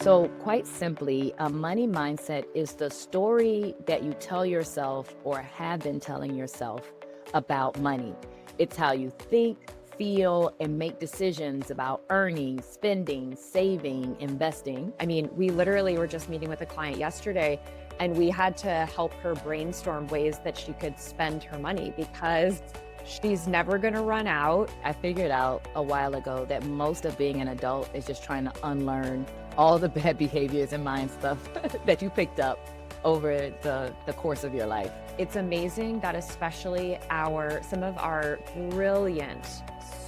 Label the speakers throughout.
Speaker 1: So, quite simply, a money mindset is the story that you tell yourself or have been telling yourself about money. It's how you think, feel, and make decisions about earning, spending, saving, investing.
Speaker 2: I mean, we literally were just meeting with a client yesterday and we had to help her brainstorm ways that she could spend her money because she's never going to run out.
Speaker 1: I figured out a while ago that most of being an adult is just trying to unlearn all the bad behaviors and mind stuff that you picked up over the course of your life.
Speaker 2: It's amazing that especially some of our brilliant,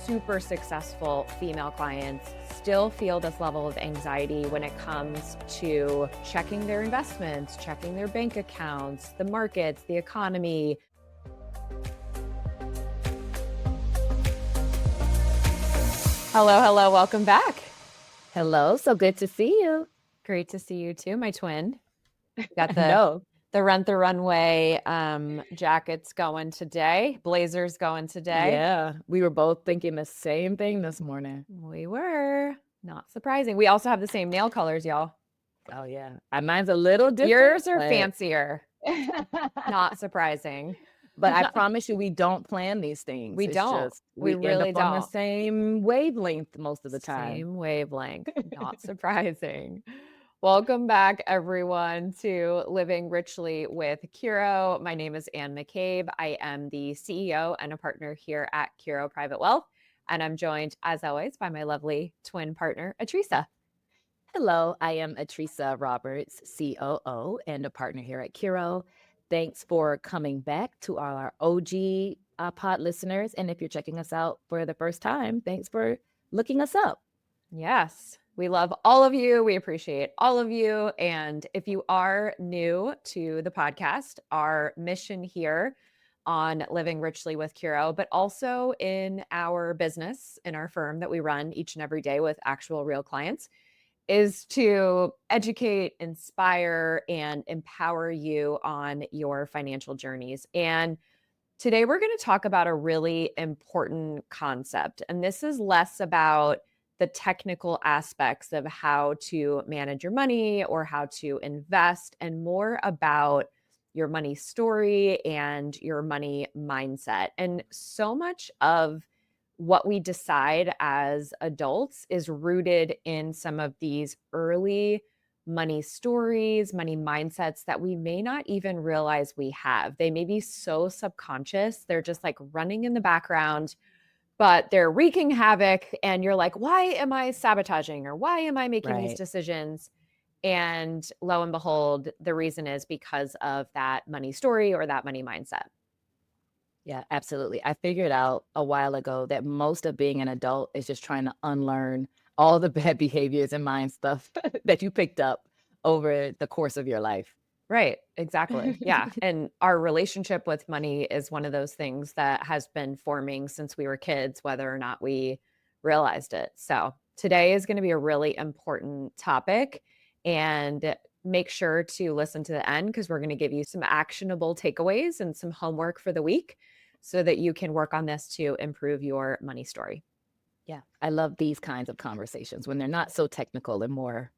Speaker 2: super successful female clients still feel this level of anxiety when it comes to checking their investments, checking their bank accounts, the markets, the economy. Hello, welcome back.
Speaker 1: Hello, so good to see you.
Speaker 2: Great to see you too, my twin. Got
Speaker 1: No.
Speaker 2: the Rent the Runway jackets going today, blazers going today.
Speaker 1: Yeah, we were both thinking the same thing this morning.
Speaker 2: We were. Not surprising. We also have the same nail colors, y'all.
Speaker 1: Oh yeah, mine's a little different.
Speaker 2: Yours are fancier. Not surprising.
Speaker 1: But I promise you, we don't plan these things.
Speaker 2: We don't. We really
Speaker 1: end up on the
Speaker 2: don't.
Speaker 1: same wavelength most of the time.
Speaker 2: Same wavelength. Not surprising. Welcome back, everyone, to Living Richly with Curo. My name is Ann McCabe. I am the CEO and a partner here at Curo Private Wealth. And I'm joined, as always, by my lovely twin partner, Atricia.
Speaker 1: Hello, I am Atricia Roberts, COO and a partner here at Curo. Thanks for coming back to our OG pod listeners. And if you're checking us out for the first time, thanks for looking us up.
Speaker 2: Yes, we love all of you. We appreciate all of you. And if you are new to the podcast, our mission here on Living Richly with Curo, but also in our business, in our firm that we run each and every day with actual real clients, is to educate, inspire, and empower you on your financial journeys. And today we're going to talk about a really important concept. And this is less about the technical aspects of how to manage your money or how to invest, and more about your money story and your money mindset. And so much of what we decide as adults is rooted in some of these early money stories, money mindsets that we may not even realize we have. They may be so subconscious. They're just like running in the background, but they're wreaking havoc. And you're like, why am I sabotaging, or why am I making these decisions? And lo and behold, the reason is because of that money story or that money mindset.
Speaker 1: Yeah, absolutely. I figured out a while ago that most of being an adult is just trying to unlearn all the bad behaviors and mind stuff that you picked up over the course of your life.
Speaker 2: Right, exactly. Yeah. And our relationship with money is one of those things that has been forming since we were kids, whether or not we realized it. So today is going to be a really important topic, and make sure to listen to the end because we're going to give you some actionable takeaways and some homework for the week so that you can work on this to improve your money story.
Speaker 1: Yeah, I love these kinds of conversations when they're not so technical and more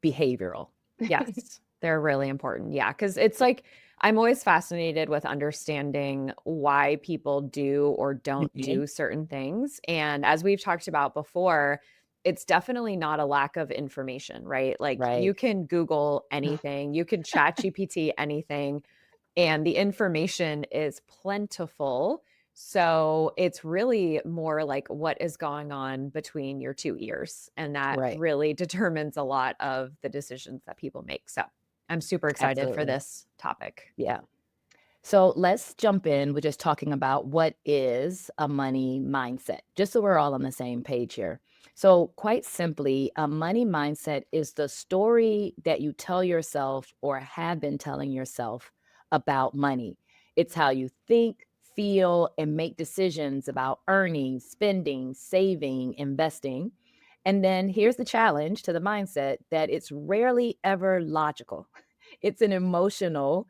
Speaker 1: behavioral.
Speaker 2: Yes, they're really important. Yeah, because it's like I'm always fascinated with understanding why people do or don't do certain things. And as we've talked about before, it's definitely not a lack of information, right? Like you can Google anything, you can chat GPT anything, and the information is plentiful. So it's really more like what is going on between your two ears. And that really determines a lot of the decisions that people make. So I'm super excited for this topic.
Speaker 1: Yeah. So let's jump in with just talking about what is a money mindset, just so we're all on the same page here. So quite simply, a money mindset is the story that you tell yourself or have been telling yourself about money. It's how you think, feel, and make decisions about earning, spending, saving, investing. And then here's the challenge to the mindset, that it's rarely ever logical. It's an emotional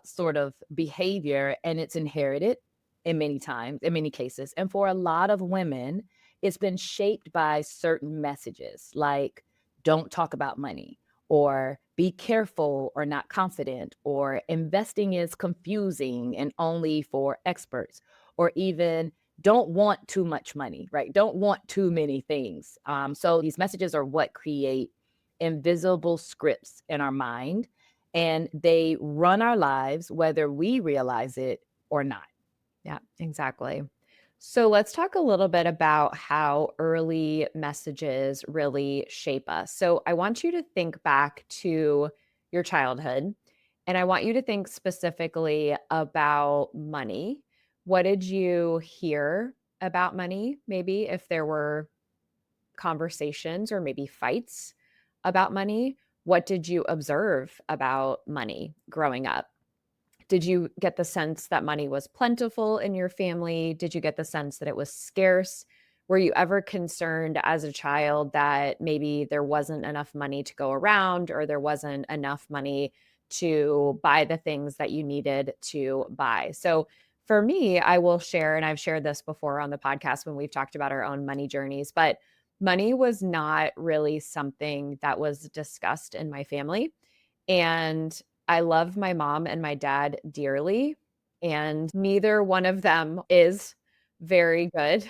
Speaker 1: sort of behavior, and it's inherited in many cases. And for a lot of women, it's been shaped by certain messages like don't talk about money, or be careful or not confident, or investing is confusing and only for experts, or even don't want too much money, right? Don't want too many things. So these messages are what create invisible scripts in our mind, and they run our lives whether we realize it or not.
Speaker 2: Yeah, exactly. So let's talk a little bit about how early messages really shape us. So I want you to think back to your childhood, and I want you to think specifically about money. What did you hear about money? Maybe if there were conversations or maybe fights about money, what did you observe about money growing up? Did you get the sense that money was plentiful in your family? Did you get the sense that it was scarce? Were you ever concerned as a child that maybe there wasn't enough money to go around or there wasn't enough money to buy the things that you needed to buy? So, for me, I will share, and I've shared this before on the podcast when we've talked about our own money journeys, but money was not really something that was discussed in my family. And I love my mom and my dad dearly, and neither one of them is very good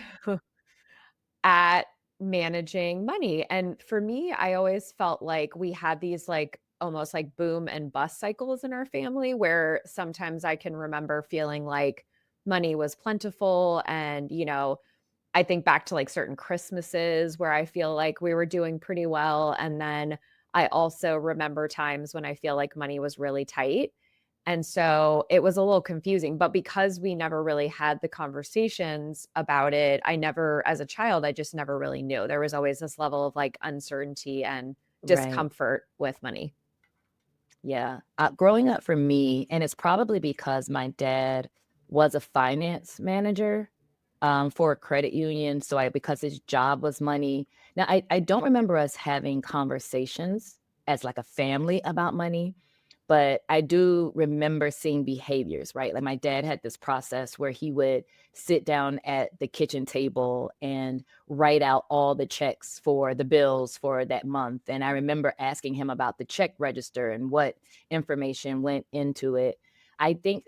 Speaker 2: at managing money. And for me, I always felt like we had these like almost like boom and bust cycles in our family where sometimes I can remember feeling like money was plentiful and, I think back to like certain Christmases where I feel like we were doing pretty well. And then I also remember times when I feel like money was really tight. And so it was a little confusing. But because we never really had the conversations about it, I never, as a child, I just never really knew. There was always this level of like uncertainty and
Speaker 1: Right.
Speaker 2: discomfort with money.
Speaker 1: Yeah. Growing up for me, and it's probably because my dad was a finance manager for a credit union. So because his job was money. Now, I don't remember us having conversations as like a family about money, but I do remember seeing behaviors, right? Like my dad had this process where he would sit down at the kitchen table and write out all the checks for the bills for that month. And I remember asking him about the check register and what information went into it. I think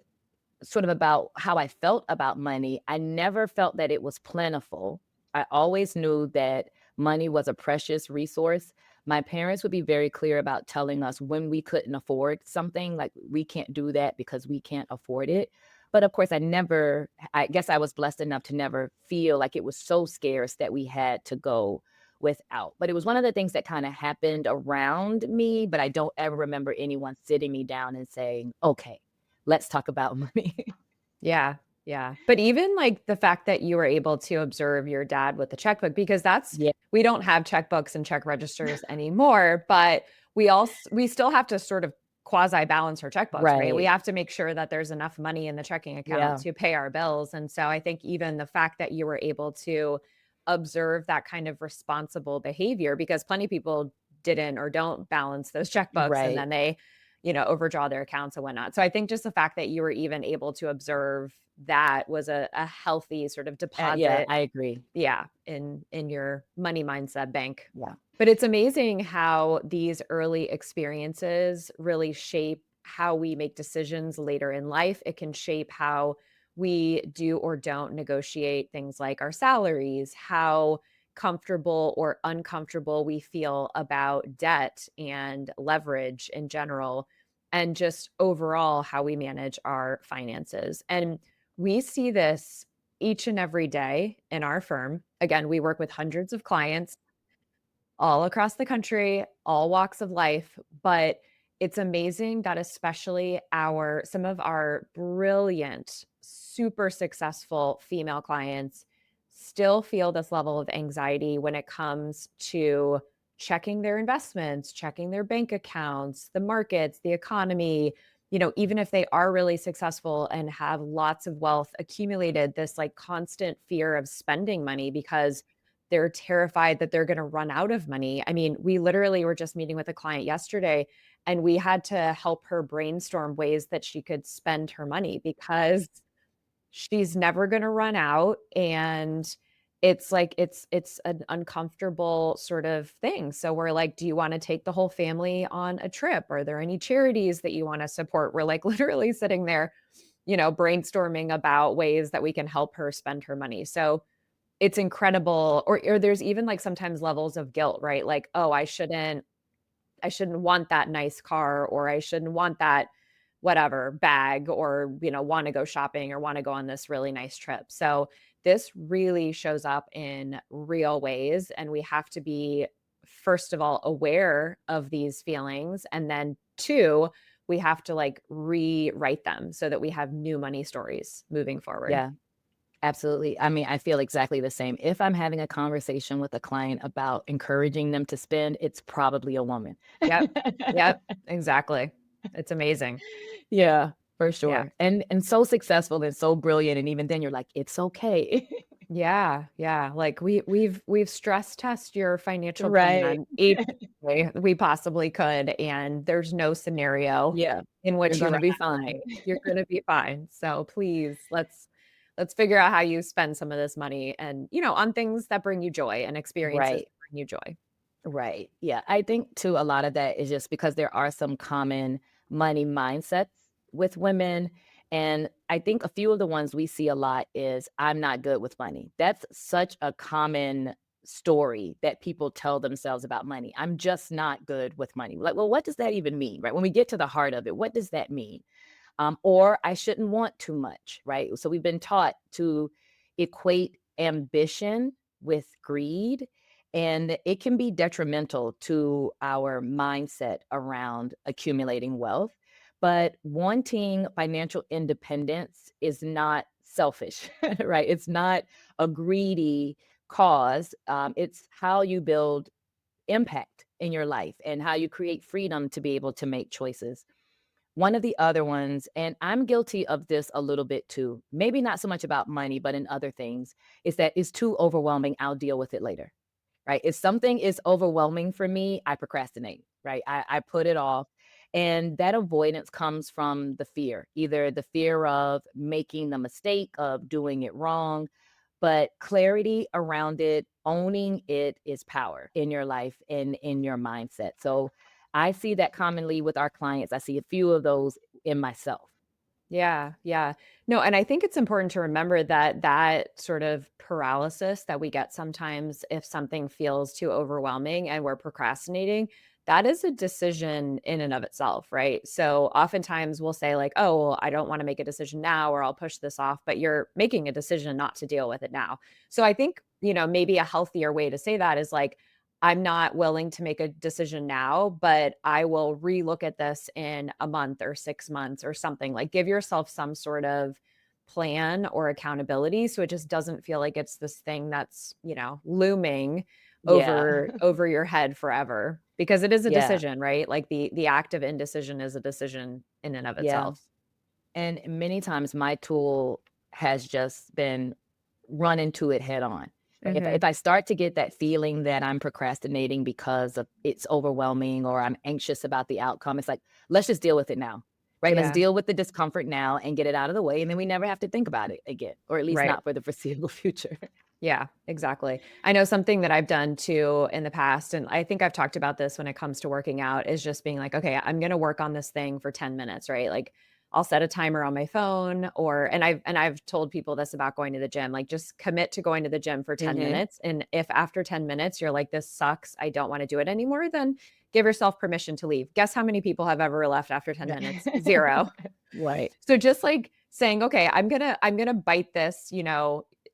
Speaker 1: sort of about how I felt about money, I never felt that it was plentiful. I always knew that money was a precious resource. My parents would be very clear about telling us when we couldn't afford something, like we can't do that because we can't afford it. But of course, I guess I was blessed enough to never feel like it was so scarce that we had to go without. But it was one of the things that kind of happened around me, but I don't ever remember anyone sitting me down and saying, okay, let's talk about money.
Speaker 2: Yeah, yeah. But even, like, the fact that you were able to observe your dad with the checkbook because that's
Speaker 1: Yeah,
Speaker 2: we don't have checkbooks and check registers anymore, but we still have to sort of quasi balance our checkbooks, right? We
Speaker 1: right.
Speaker 2: have to make sure that there's enough money in the checking account
Speaker 1: Yeah,
Speaker 2: to pay our bills, and so I think even the fact that you were able to observe that kind of responsible behavior because plenty of people didn't or don't balance those checkbooks, and
Speaker 1: right.
Speaker 2: then they overdraw their accounts and whatnot. So I think just the fact that you were even able to observe that was a healthy sort of
Speaker 1: Yeah,
Speaker 2: deposit,
Speaker 1: I agree.
Speaker 2: yeah, in your money mindset bank.
Speaker 1: Yeah,
Speaker 2: But it's amazing how these early experiences really shape how we make decisions later in life. It can shape how we do or don't negotiate things like our salaries, how comfortable or uncomfortable we feel about debt and leverage in general, and just overall how we manage our finances. And we see this each and every day in our firm. Again, we work with hundreds of clients all across the country, all walks of life, but it's amazing that especially our some of our brilliant, super successful female clients still feel this level of anxiety when it comes to checking their investments, checking their bank accounts, the markets, the economy, even if they are really successful and have lots of wealth accumulated, this like constant fear of spending money because they're terrified that they're gonna run out of money. I mean, we literally were just meeting with a client yesterday, and we had to help her brainstorm ways that she could spend her money because she's never gonna run out, and it's like it's an uncomfortable sort of thing. So we're like, "Do you wanna take the whole family on a trip? Are there any charities that you wanna support?" We're, like, literally sitting there, brainstorming about ways that we can help her spend her money. So it's incredible, or there's even, like, sometimes levels of guilt, right? Like, "Oh, I shouldn't want that nice car, or I shouldn't want that whatever bag, or, wanna go shopping or wanna go on this really nice trip." So this really shows up in real ways, and we have to be, first of all, aware of these feelings, and then 2, we have to, like, rewrite them so that we have new money stories moving forward.
Speaker 1: Yeah. Absolutely. I mean, I feel exactly the same. If I'm having a conversation with a client about encouraging them to spend, it's probably a woman.
Speaker 2: Yep. Yep. Exactly. It's amazing.
Speaker 1: Yeah, for
Speaker 2: Yeah.
Speaker 1: sure. And so successful and so brilliant, and even then you're like, "It's okay."
Speaker 2: Yeah, yeah, like, we've stress test your financial
Speaker 1: Right.
Speaker 2: plan each way we possibly could, and there's no scenario
Speaker 1: Yeah.
Speaker 2: in
Speaker 1: You're
Speaker 2: which you
Speaker 1: gonna
Speaker 2: are
Speaker 1: be
Speaker 2: not
Speaker 1: fine.
Speaker 2: right. You're gonna be fine, so please, let's figure out how you spend some of this money, and, on things that bring you joy and experiences
Speaker 1: Right.
Speaker 2: that bring you joy.
Speaker 1: Right. Yeah. I think too, a lot of that is just because there are some common money mindsets with women. And I think a few of the ones we see a lot is I'm not good with money. That's such a common story that people tell themselves about money. I'm just not good with money. Like, well, what does that even mean? Right. When we get to the heart of it, what does that mean? Or I shouldn't want too much, right? So we've been taught to equate ambition with greed, and it can be detrimental to our mindset around accumulating wealth. But wanting financial independence is not selfish, right? It's not a greedy cause. It's how you build impact in your life and how you create freedom to be able to make choices. One of the other ones, and I'm guilty of this a little bit too, maybe not so much about money, but in other things, is that it's too overwhelming. I'll deal with it later, right? If something is overwhelming for me, I procrastinate, right? I put it off. And that avoidance comes from the fear, either the fear of making the mistake of doing it wrong, but clarity around it, owning it is power in your life and in your mindset. So I see that commonly with our clients. I see a few of those in myself.
Speaker 2: Yeah, yeah. No, and I think it's important to remember that that sort of paralysis that we get sometimes if something feels too overwhelming and we're procrastinating, that is a decision in and of itself, right? So oftentimes we'll say like, "Oh, well, I don't want to make a decision now or I'll push this off," but you're making a decision not to deal with it now. So I think, maybe a healthier way to say that is like, I'm not willing to make a decision now, but I will relook at this in a month or 6 months or something. Like, give yourself some sort of plan or accountability so it just doesn't feel like it's this thing that's, looming
Speaker 1: Yeah.
Speaker 2: over your head forever, because it is a
Speaker 1: Yeah.
Speaker 2: decision, right? Like the act of indecision is a decision in and of
Speaker 1: Yeah.
Speaker 2: itself.
Speaker 1: And many times my tool has just been run into it head on. Right? If
Speaker 2: Mhm.
Speaker 1: I start to get that feeling that I'm procrastinating because of it's overwhelming or I'm anxious about the outcome, it's like, let's just deal with it now. Right? Let's
Speaker 2: Yeah.
Speaker 1: deal with the discomfort now and get it out of the way. And then we never have to think about it again, or at least
Speaker 2: Right.
Speaker 1: not for the foreseeable future.
Speaker 2: Yeah, exactly. I know something that I've done too in the past, and I think I've talked about this when it comes to working out, is just being like, okay, I'm going to work on this thing for 10 minutes, right? Like I'll set a timer on my phone, and I've told people this about going to the gym, like just commit to going to the gym for 10
Speaker 1: Hmm.
Speaker 2: minutes. And if after 10 minutes you're like, this sucks, I don't want to do it anymore, then give yourself permission to leave. Guess how many people have ever left after 10 minutes? Zero.
Speaker 1: Right.
Speaker 2: So just like saying, "Okay, I'm gonna bite this,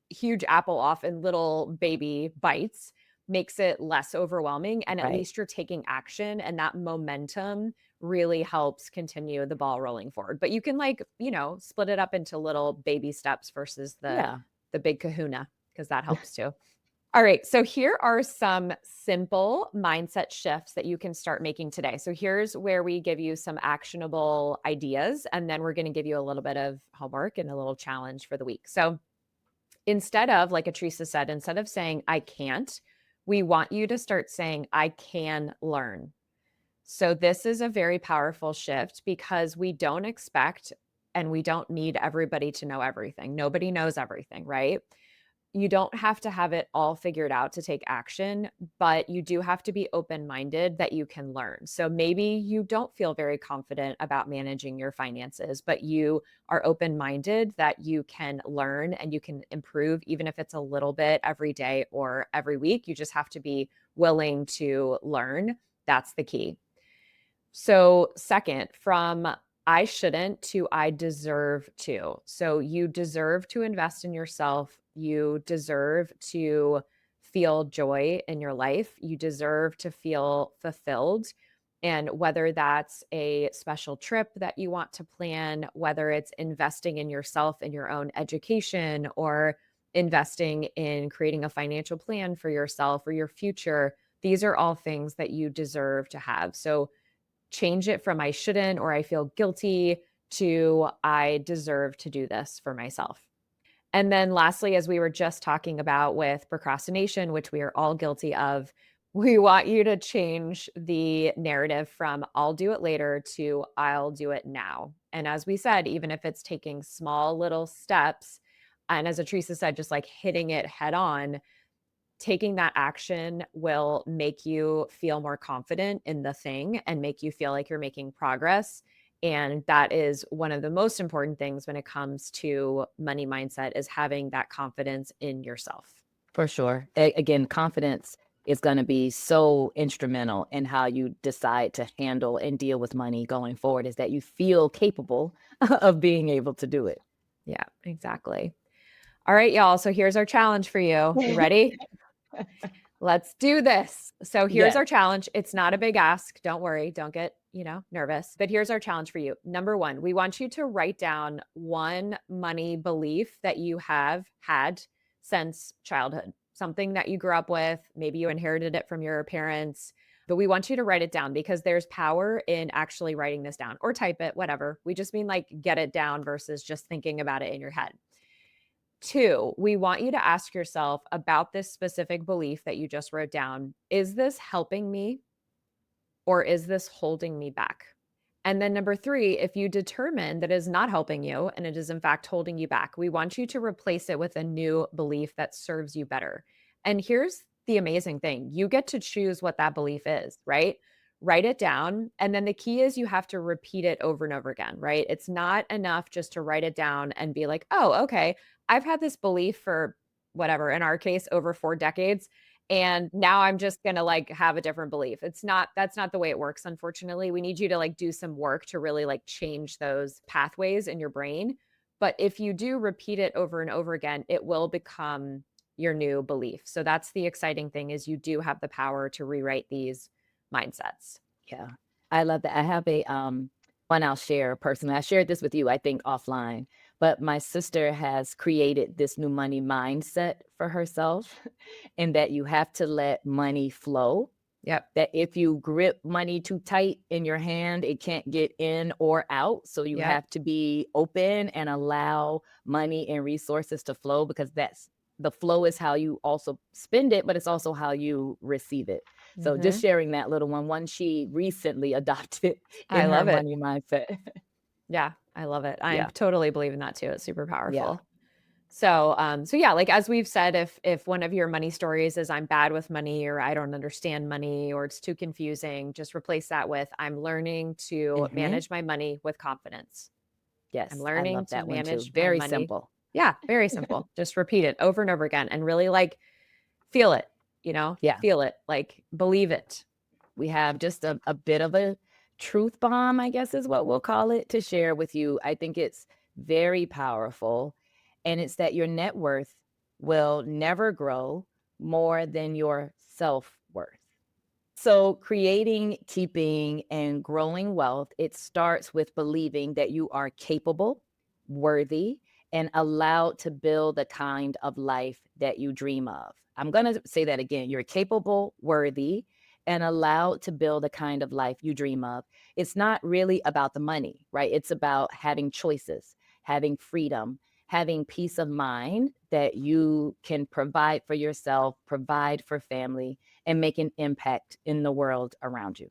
Speaker 2: huge apple off in little baby bites," makes it less overwhelming, and at
Speaker 1: Right.
Speaker 2: least you're taking action, and that momentum really helps continue the ball rolling forward. But you can, like, split it up into little baby steps versus the
Speaker 1: Yeah.
Speaker 2: the big kahuna, because that helps too. All right. So here are some simple mindset shifts that you can start making today. So here's where we give you some actionable ideas, and then we're going to give you a little bit of homework and a little challenge for the week. So instead of, like Atricia said, instead of saying, I can't, we want you to start saying, I can learn. So this is a very powerful shift because we don't expect and we don't need everybody to know everything. Nobody knows everything, right? you don't have to have it all figured out to take action, but you do have to be open-minded that you can learn. So maybe you don't feel very confident about managing your finances, but you are open-minded that you can learn and you can improve, even if it's a little bit every day or every week. You just have to be willing to learn. That's the key. So, second, from I shouldn't to I deserve to. So, you deserve to invest in yourself. You deserve to feel joy in your life. You deserve to feel fulfilled. And whether that's a special trip that you want to plan, whether it's investing in yourself and your own education, or investing in creating a financial plan for yourself or your future, these are all things that you deserve to have. So, change it from I shouldn't or I feel guilty to I deserve to do this for myself. And then lastly, as we were just talking about with procrastination, which we are all guilty of, we want you to change the narrative from I'll do it later to I'll do it now. And as we said, even if it's taking small little steps, and as Atricia said, just like hitting it head on, taking that action will make you feel more confident in the thing and make you feel like you're making progress. And that is one of the most important things when it comes to money mindset is having that confidence in yourself.
Speaker 1: For sure. Again, confidence is gonna be so instrumental in how you decide to handle and deal with money going forward, is that you feel capable of being able to do it.
Speaker 2: Yeah, exactly. All right, y'all. So here's our challenge for you. You ready? Let's do this. So here's
Speaker 1: Yes.
Speaker 2: our challenge. It's not a big ask. Don't worry. Don't get, nervous. But here's our challenge for you. Number 1, we want you to write down one money belief that you have had since childhood. Something that you grew up with, maybe you inherited it from your parents, but we want you to write it down because there's power in actually writing this down or type it, whatever. We just mean like get it down versus just thinking about it in your head. 2, we want you to ask yourself about this specific belief that you just wrote down. Is this helping me or is this holding me back? And then number 3, if you determine that it is not helping you and it is in fact holding you back, we want you to replace it with a new belief that serves you better. And here's the amazing thing. You get to choose what that belief is, right? Write it down. And then the key is you have to repeat it over and over again, right? It's not enough just to write it down and be like, oh, okay, I've had this belief for whatever, in our case, over 4 decades. And now I'm just going to like have a different belief. That's not the way it works, unfortunately. We need you to like do some work to really like change those pathways in your brain. But if you do repeat it over and over again, it will become your new belief. So that's the exciting thing is you do have the power to rewrite these mindsets.
Speaker 1: Yeah. I love that. I have a, one I'll share personally. I shared this with you, I think, offline, but my sister has created this new money mindset for herself, in that you have to let money flow.
Speaker 2: Yep.
Speaker 1: That if you grip money too tight in your hand, it can't get in or out. So you
Speaker 2: Yep.
Speaker 1: have to be open and allow money and resources to flow, because that's the flow is how you also spend it, but it's also how you receive it. So just
Speaker 2: Mhm.
Speaker 1: sharing that little one she recently adopted
Speaker 2: I
Speaker 1: in her
Speaker 2: love it.
Speaker 1: money mindset.
Speaker 2: Yeah, I love it. I
Speaker 1: Yeah.
Speaker 2: totally believe in that too. It's super
Speaker 1: Yeah.
Speaker 2: powerful. So yeah, like as we've said, if one of your money stories is I'm bad with money or I don't understand money or it's too confusing, just replace that with I'm learning to
Speaker 1: Mhm.
Speaker 2: manage my money with confidence. I'm
Speaker 1: Yes, I
Speaker 2: learning
Speaker 1: love
Speaker 2: to
Speaker 1: that one too.
Speaker 2: manage my
Speaker 1: Very
Speaker 2: money.
Speaker 1: simple.
Speaker 2: Yeah, very simple. Just repeat it over and over again and really like feel it,
Speaker 1: Yeah.
Speaker 2: feel it, like believe it.
Speaker 1: We have just a bit of a truth bomb, I guess is what we'll call it, to share with you. I think it's very powerful. And it's that your net worth will never grow more than your self worth. So, creating, keeping, and growing wealth, it starts with believing that you are capable, worthy, and allowed to build the kind of life that you dream of. I'm going to say that again. You're capable, worthy, and allowed to build the kind of life you dream of. It's not really about the money, right? It's about having choices, having freedom, having peace of mind that you can provide for yourself, provide for family, and make an impact in the world around you.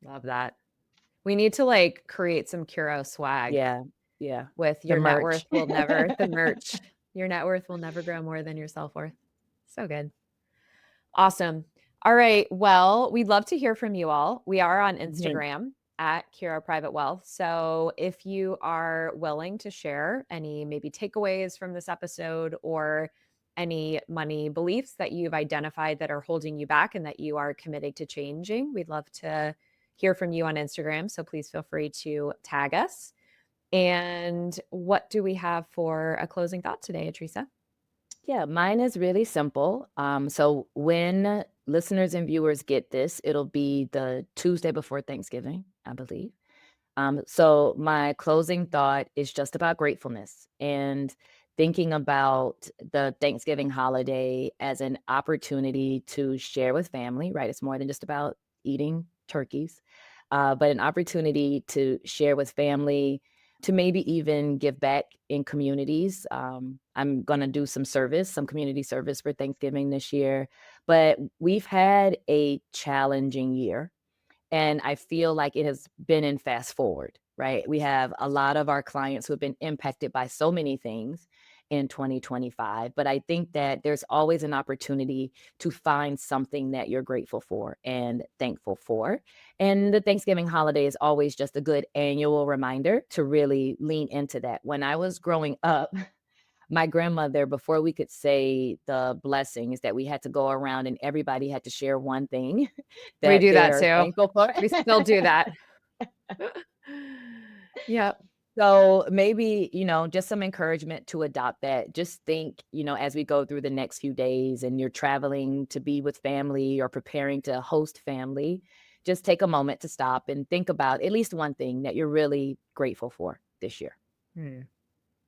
Speaker 2: Love that. We need to like create some Curo swag
Speaker 1: Yeah, yeah.
Speaker 2: with
Speaker 1: The
Speaker 2: your net worth
Speaker 1: merch.
Speaker 2: will never the merch. Your net worth will never grow more than your self-worth. So good. Awesome. All right. Well, we'd love to hear from you all. We are on
Speaker 1: Mhm.
Speaker 2: Instagram at Curo Private Wealth. So if you are willing to share any maybe takeaways from this episode or any money beliefs that you've identified that are holding you back and that you are committed to changing, we'd love to hear from you on Instagram. So please feel free to tag us. And what do we have for a closing thought today, Atricia?
Speaker 1: Yeah, mine is really simple. So when listeners and viewers get this, it'll be the Tuesday before Thanksgiving, I believe. So my closing thought is just about gratefulness and thinking about the Thanksgiving holiday as an opportunity to share with family, right? It's more than just about eating turkeys, but an opportunity to share with family, to maybe even give back in communities. I'm going to do some community service for Thanksgiving this year, but we've had a challenging year and I feel like it has been in fast forward, right? We have a lot of our clients who have been impacted by so many things in 2025. But I think that there's always an opportunity to find something that you're grateful for and thankful for. And the Thanksgiving holiday is always just a good annual reminder to really lean into that. When I was growing up, my grandmother, before we could say the blessings, that we had to go around and everybody had to share one thing
Speaker 2: We
Speaker 1: that
Speaker 2: do that
Speaker 1: they're
Speaker 2: too.
Speaker 1: thankful for.
Speaker 2: We still do that. Yep.
Speaker 1: So maybe, just some encouragement to adopt that. Just think, as we go through the next few days and you're traveling to be with family or preparing to host family, just take a moment to stop and think about at least one thing that you're really grateful for this year.
Speaker 2: Hmm.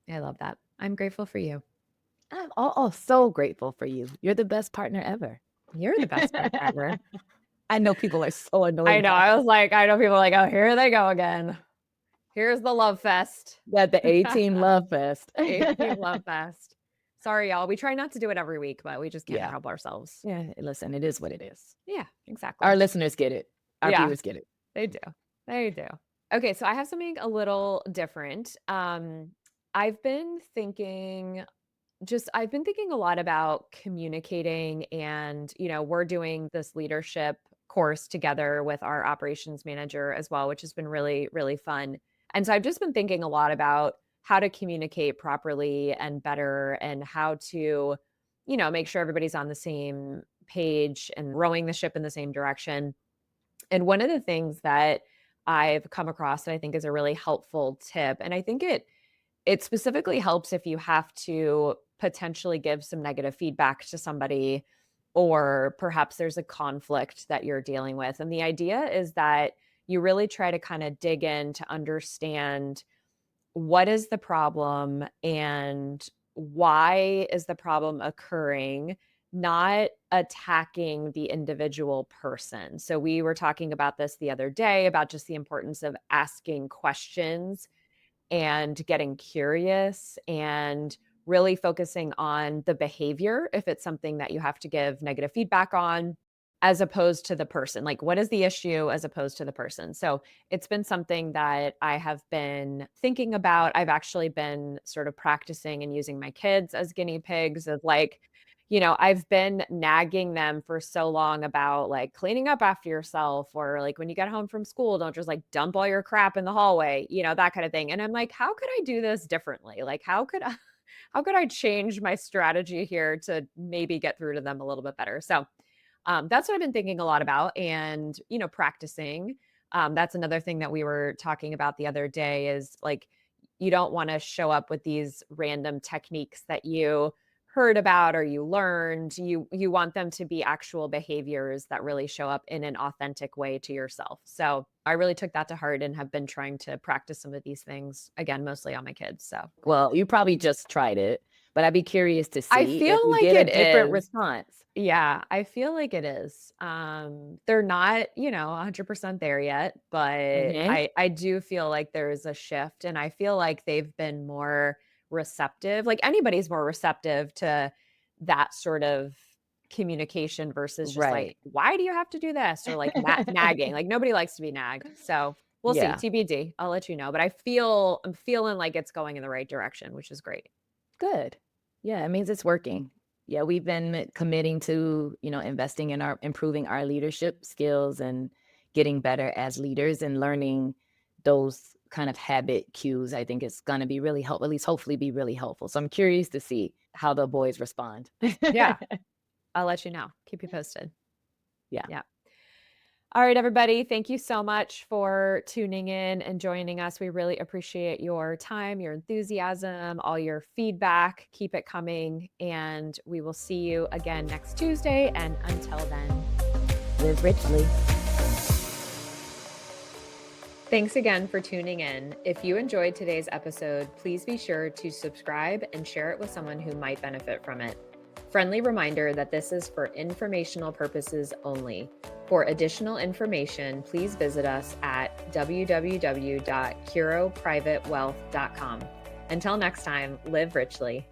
Speaker 2: I love that. I'm grateful for you.
Speaker 1: I'm so grateful for you. You're the best partner ever.
Speaker 2: You're the best partner ever.
Speaker 1: I know people are so
Speaker 2: I
Speaker 1: annoyed
Speaker 2: know.
Speaker 1: by
Speaker 2: I
Speaker 1: it.
Speaker 2: was like, I know people are like, oh, here they go again. Here's the love fest.
Speaker 1: Yeah, the A-Team Love Fest.
Speaker 2: 18 love fest. Sorry, y'all. We try not to do it every week, but we just can't
Speaker 1: Yeah.
Speaker 2: help ourselves.
Speaker 1: Yeah, listen, it is what it is.
Speaker 2: Yeah, exactly.
Speaker 1: Our listeners get it. Our
Speaker 2: Yeah,
Speaker 1: viewers get it.
Speaker 2: they do. They do. Okay, so I have something a little different. I've been thinking I've been thinking a lot about communicating and, we're doing this leadership course together with our operations manager as well, which has been really, really fun. And so I've just been thinking a lot about how to communicate properly and better and how to, make sure everybody's on the same page and rowing the ship in the same direction. And one of the things that I've come across that I think is a really helpful tip, and I think it specifically helps if you have to potentially give some negative feedback to somebody, or perhaps there's a conflict that you're dealing with. And the idea is that you really try to kind of dig in to understand what is the problem and why is the problem occurring, not attacking the individual person. So we were talking about this the other day about just the importance of asking questions and getting curious and really focusing on the behavior if it's something that you have to give negative feedback on, as opposed to the person. Like, what is the issue as opposed to the person? So it's been something that I have been thinking about. I've actually been sort of practicing and using my kids as guinea pigs of like, I've been nagging them for so long about like cleaning up after yourself, or like when you get home from school, don't just like dump all your crap in the hallway, that kind of thing. And I'm like, how could I do this differently? Like, how could I change my strategy here to maybe get through to them a little bit better? So that's what I've been thinking a lot about and, practicing. That's another thing that we were talking about the other day is like, you don't want to show up with these random techniques that you heard about or you learned. You want them to be actual behaviors that really show up in an authentic way to yourself. So I really took that to heart and have been trying to practice some of these things again, mostly on my kids. So
Speaker 1: Well, you probably just tried it, but I'd be curious to
Speaker 2: I
Speaker 1: see if
Speaker 2: feel
Speaker 1: you
Speaker 2: like
Speaker 1: get a
Speaker 2: it
Speaker 1: different
Speaker 2: is.
Speaker 1: response.
Speaker 2: Yeah, I feel like it is. They're not, 100% there yet, but
Speaker 1: Mhm.
Speaker 2: I do feel like there's a shift and I feel like they've been more receptive. Like anybody's more receptive to that sort of communication versus just like,
Speaker 1: Right.
Speaker 2: why do you have to do this? Or like nagging. Like nobody likes to be nagged. So we'll see.
Speaker 1: Yeah,
Speaker 2: TBD. I'll let you know. But I'm feeling like it's going in the right direction, which is great.
Speaker 1: good. Yeah, it means it's working. Yeah, we've been committing to, investing in improving our leadership skills and getting better as leaders and learning those kind of habit cues. I think it's going to be really helpful, at least hopefully be really helpful. So I'm curious to see how the boys respond.
Speaker 2: Yeah, I'll let you know. Keep you posted.
Speaker 1: Yeah.
Speaker 2: Yeah. All right, everybody. Thank you so much for tuning in and joining us. We really appreciate your time, your enthusiasm, all your feedback. Keep it coming. And we will see you again next Tuesday. And until then,
Speaker 1: Live richly.
Speaker 2: thanks again for tuning in. If you enjoyed today's episode, please be sure to subscribe and share it with someone who might benefit from it. Friendly reminder that this is for informational purposes only. For additional information, please visit us at www.curoprivatewealth.com. Until next time, live richly.